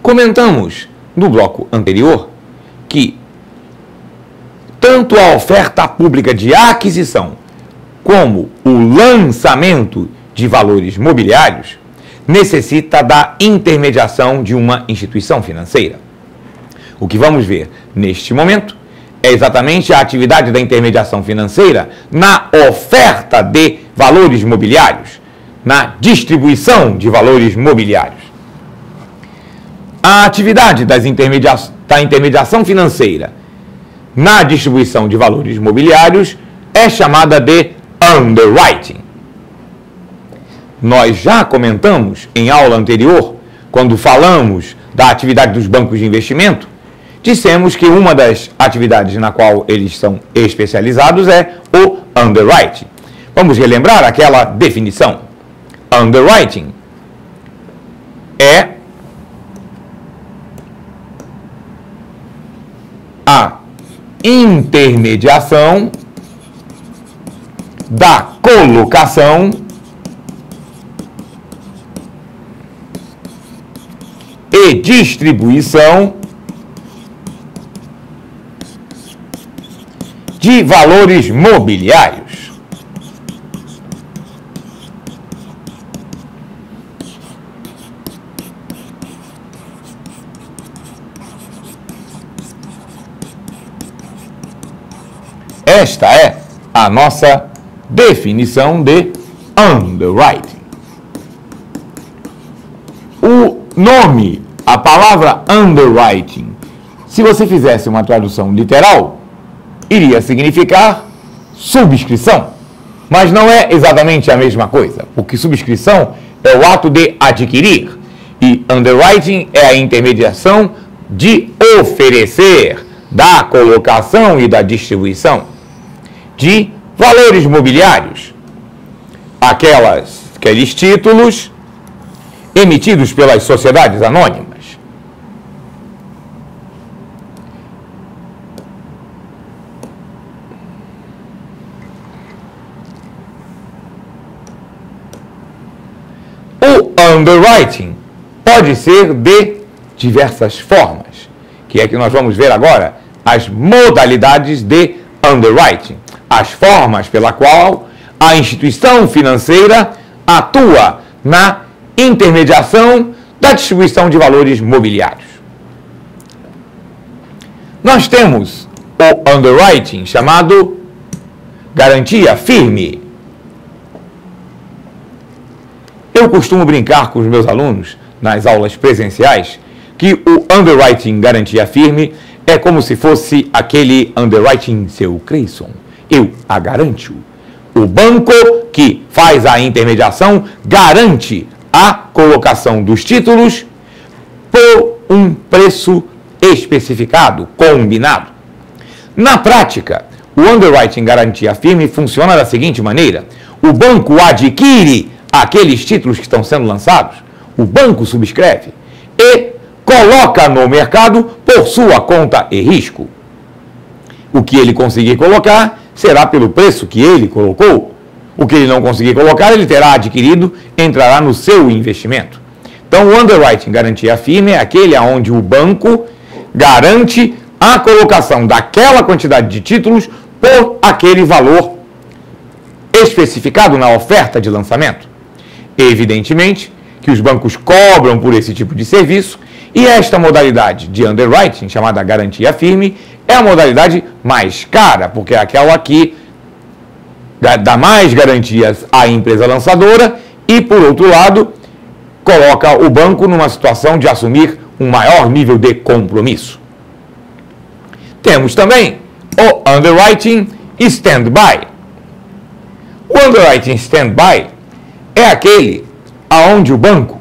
Comentamos no bloco anterior que tanto a oferta pública de aquisição como o lançamento de valores mobiliários necessita da intermediação de uma instituição financeira. O que vamos ver neste momento é exatamente a atividade da intermediação financeira na oferta de valores mobiliários, na distribuição de valores mobiliários. A atividade da intermediação financeira na distribuição de valores mobiliários é chamada de underwriting. Nós já comentamos em aula anterior, quando falamos da atividade dos bancos de investimento, dissemos que uma das atividades na qual eles são especializados é o underwriting. Vamos relembrar aquela definição. Underwriting é a intermediação da colocação e distribuição de valores mobiliários. Esta é a nossa definição de underwriting. O nome, a palavra underwriting, se você fizesse uma tradução literal, iria significar subscrição. Mas não é exatamente a mesma coisa, porque subscrição é o ato de adquirir e underwriting é a intermediação de oferecer, da colocação e da distribuição de valores mobiliários, aqueles títulos emitidos pelas sociedades anônimas. O underwriting pode ser de diversas formas, que é que nós vamos ver agora, as modalidades de underwriting, as formas pela qual a instituição financeira atua na intermediação da distribuição de valores mobiliários. Nós temos o underwriting chamado garantia firme. Eu costumo brincar com os meus alunos nas aulas presenciais que o underwriting garantia firme é como se fosse aquele underwriting seu Creyson. Eu a garanto. O banco que faz a intermediação garante a colocação dos títulos por um preço especificado, combinado. Na prática, o underwriting garantia firme funciona da seguinte maneira: o banco adquire aqueles títulos que estão sendo lançados, o banco subscreve e coloca no mercado por sua conta e risco. O que ele conseguir colocar será pelo preço que ele colocou. O que ele não conseguir colocar, ele terá adquirido, entrará no seu investimento. Então, o underwriting garantia firme é aquele onde o banco garante a colocação daquela quantidade de títulos por aquele valor especificado na oferta de lançamento. Evidentemente que os bancos cobram por esse tipo de serviço e esta modalidade de underwriting, chamada garantia firme, é a modalidade mais cara, porque é aquela que dá mais garantias à empresa lançadora e, por outro lado, coloca o banco numa situação de assumir um maior nível de compromisso. Temos também o underwriting stand-by. O underwriting stand-by é aquele aonde o banco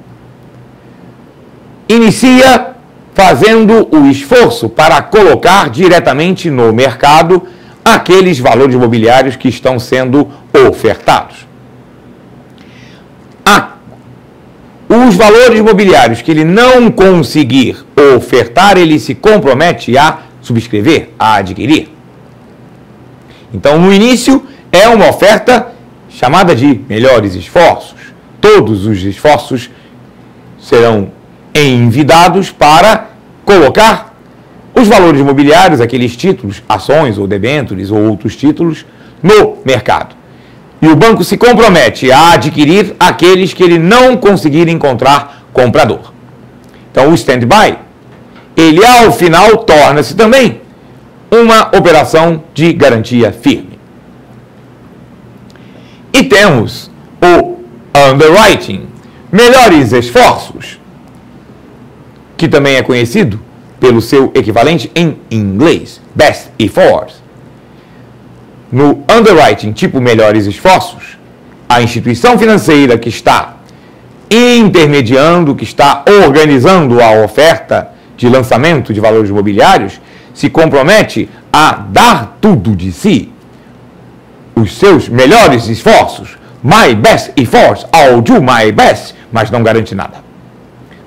inicia fazendo o esforço para colocar diretamente no mercado aqueles valores mobiliários que estão sendo ofertados. Os valores mobiliários que ele não conseguir ofertar, ele se compromete a subscrever, a adquirir. Então, no início, é uma oferta chamada de melhores esforços. Todos os esforços serão envidados para colocar os valores imobiliários, aqueles títulos, ações ou debêntures ou outros títulos, no mercado. E o banco se compromete a adquirir aqueles que ele não conseguir encontrar comprador. Então, o stand-by, ele ao final torna-se também uma operação de garantia firme. E temos o underwriting, melhores esforços, que também é conhecido pelo seu equivalente em inglês, best efforts. No underwriting tipo melhores esforços, a instituição financeira que está intermediando, que está organizando a oferta de lançamento de valores imobiliários, se compromete a dar tudo de si, os seus melhores esforços, my best efforts, I'll do my best, mas não garante nada.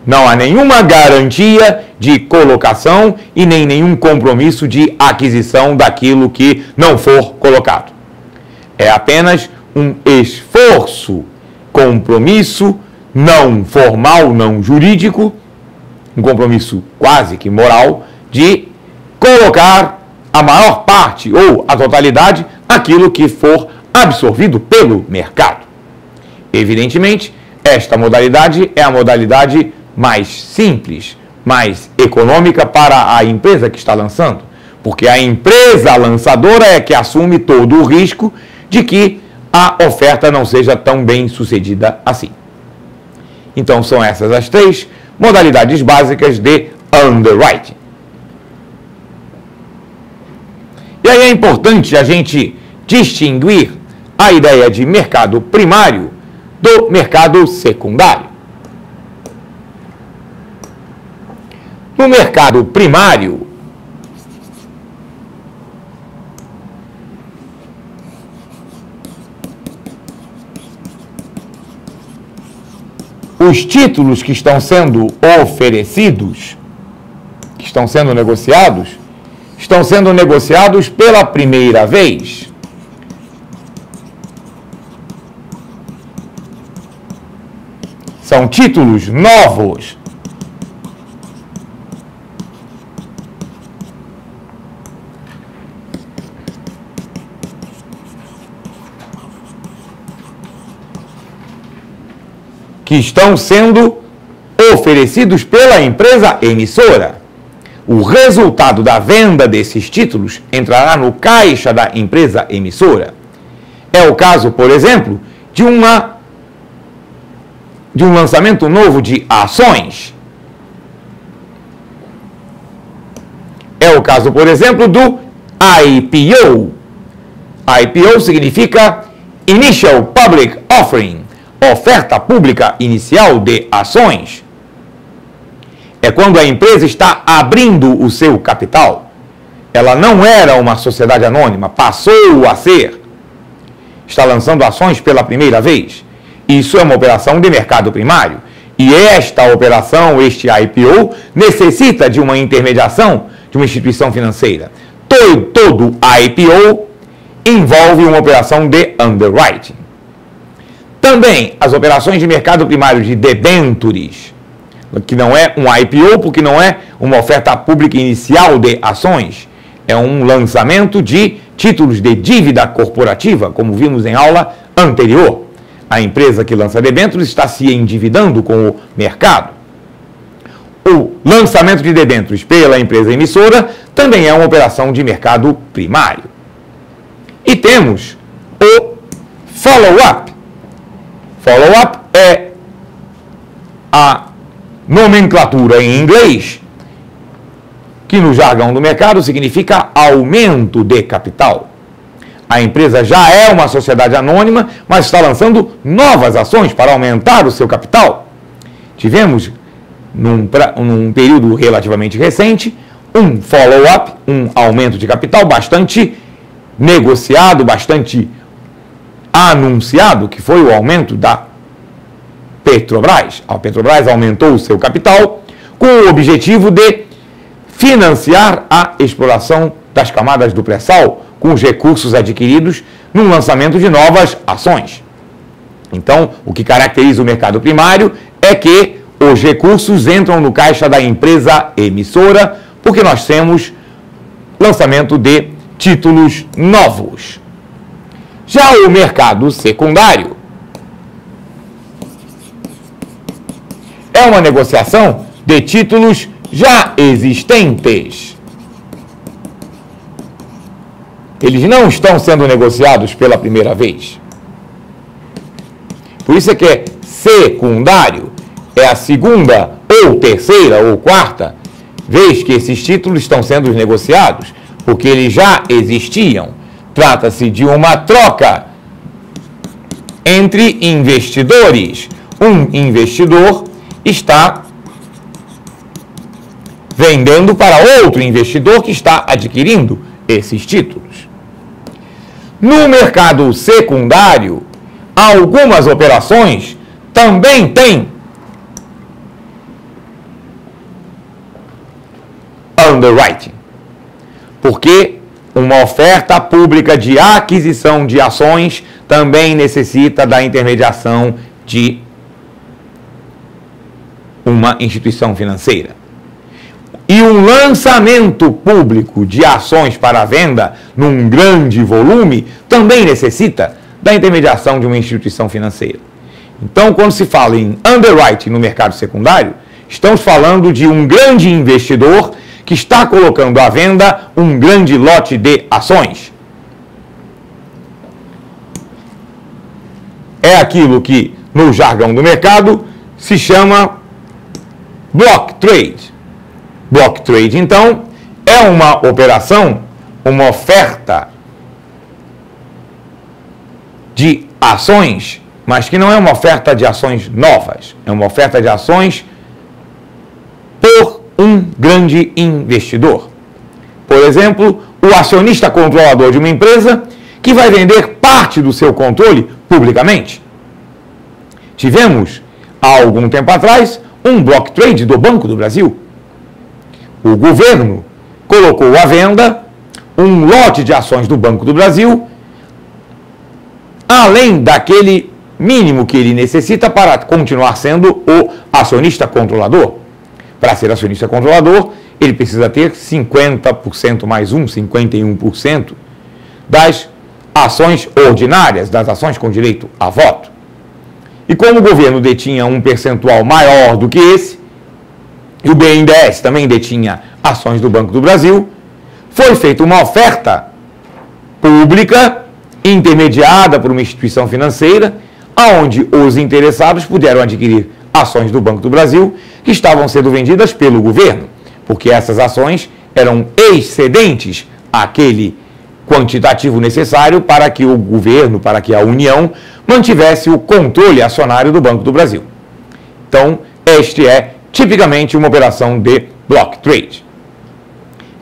Não há nenhuma garantia de colocação e nem nenhum compromisso de aquisição daquilo que não for colocado. É apenas um esforço, compromisso não formal, não jurídico, um compromisso quase que moral, de colocar a maior parte ou a totalidade aquilo que for absorvido pelo mercado. Evidentemente, esta modalidade é a modalidade mais simples, mais econômica para a empresa que está lançando, porque a empresa lançadora é que assume todo o risco de que a oferta não seja tão bem sucedida assim. Então são essas as três modalidades básicas de underwriting. E aí é importante a gente distinguir a ideia de mercado primário do mercado secundário. No mercado primário, os títulos que estão sendo oferecidos, que estão sendo negociados pela primeira vez. São títulos novos. Que estão sendo oferecidos pela empresa emissora. O resultado da venda desses títulos entrará no caixa da empresa emissora. É o caso, por exemplo, de um lançamento novo de ações. É o caso, por exemplo, do IPO. IPO significa Initial Public Offering, oferta pública inicial de ações. É quando a empresa está abrindo o seu capital. Ela não era uma sociedade anônima, passou a ser. Está lançando ações pela primeira vez. Isso é uma operação de mercado primário. E esta operação, este IPO, necessita de uma intermediação de uma instituição financeira. Todo IPO envolve uma operação de underwriting. Também as operações de mercado primário de debêntures, que não é um IPO, porque não é uma oferta pública inicial de ações, é um lançamento de títulos de dívida corporativa, como vimos em aula anterior. A empresa que lança debêntures está se endividando com o mercado. O lançamento de debêntures pela empresa emissora também é uma operação de mercado primário. E temos o follow-up. Follow-up é a nomenclatura em inglês que no jargão do mercado significa aumento de capital. A empresa já é uma sociedade anônima, mas está lançando novas ações para aumentar o seu capital. Tivemos, num período relativamente recente, um follow-up, um aumento de capital bastante negociado, bastante anunciado, que foi o aumento da Petrobras. A Petrobras aumentou o seu capital com o objetivo de financiar a exploração das camadas do pré-sal com os recursos adquiridos no lançamento de novas ações. Então, o que caracteriza o mercado primário é que os recursos entram no caixa da empresa emissora, porque nós temos lançamento de títulos novos. Já o mercado secundário é uma negociação de títulos já existentes. Eles não estão sendo negociados pela primeira vez. Por isso é que é secundário. É a segunda ou terceira ou quarta vez que esses títulos estão sendo negociados, porque eles já existiam. Trata-se de uma troca entre investidores. Um investidor está vendendo para outro investidor que está adquirindo esses títulos. No mercado secundário, algumas operações também têm underwriting, porque uma oferta pública de aquisição de ações também necessita da intermediação de uma instituição financeira. E um lançamento público de ações para venda num grande volume também necessita da intermediação de uma instituição financeira. Então, quando se fala em underwriting no mercado secundário, estamos falando de um grande investidor que está colocando à venda um grande lote de ações. É aquilo que, no jargão do mercado, se chama block trade. Block trade, então, é uma operação, uma oferta de ações, mas que não é uma oferta de ações novas, é uma oferta de ações por um grande investidor. Por exemplo, o acionista controlador de uma empresa que vai vender parte do seu controle publicamente. Tivemos, há algum tempo atrás, um block trade do Banco do Brasil. O governo colocou à venda um lote de ações do Banco do Brasil, além daquele mínimo que ele necessita para continuar sendo o acionista controlador. Para ser acionista controlador, ele precisa ter 50% mais 51% das ações ordinárias, das ações com direito a voto. E como o governo detinha um percentual maior do que esse, e o BNDES também detinha ações do Banco do Brasil, foi feita uma oferta pública, intermediada por uma instituição financeira, onde os interessados puderam adquirir ações do Banco do Brasil que estavam sendo vendidas pelo governo, porque essas ações eram excedentes àquele quantitativo necessário para que o governo, para que a União, mantivesse o controle acionário do Banco do Brasil. Então, este é tipicamente uma operação de block trade.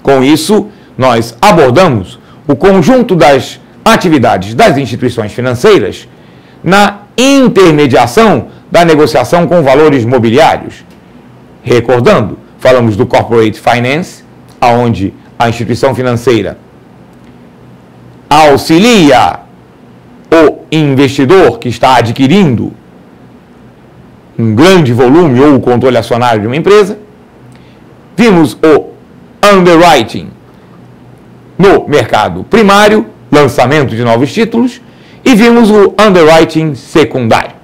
Com isso, nós abordamos o conjunto das atividades das instituições financeiras na intermediação da negociação com valores mobiliários. Recordando, falamos do corporate finance, onde a instituição financeira auxilia o investidor que está adquirindo um grande volume ou o controle acionário de uma empresa. Vimos o underwriting no mercado primário, lançamento de novos títulos, e vimos o underwriting secundário.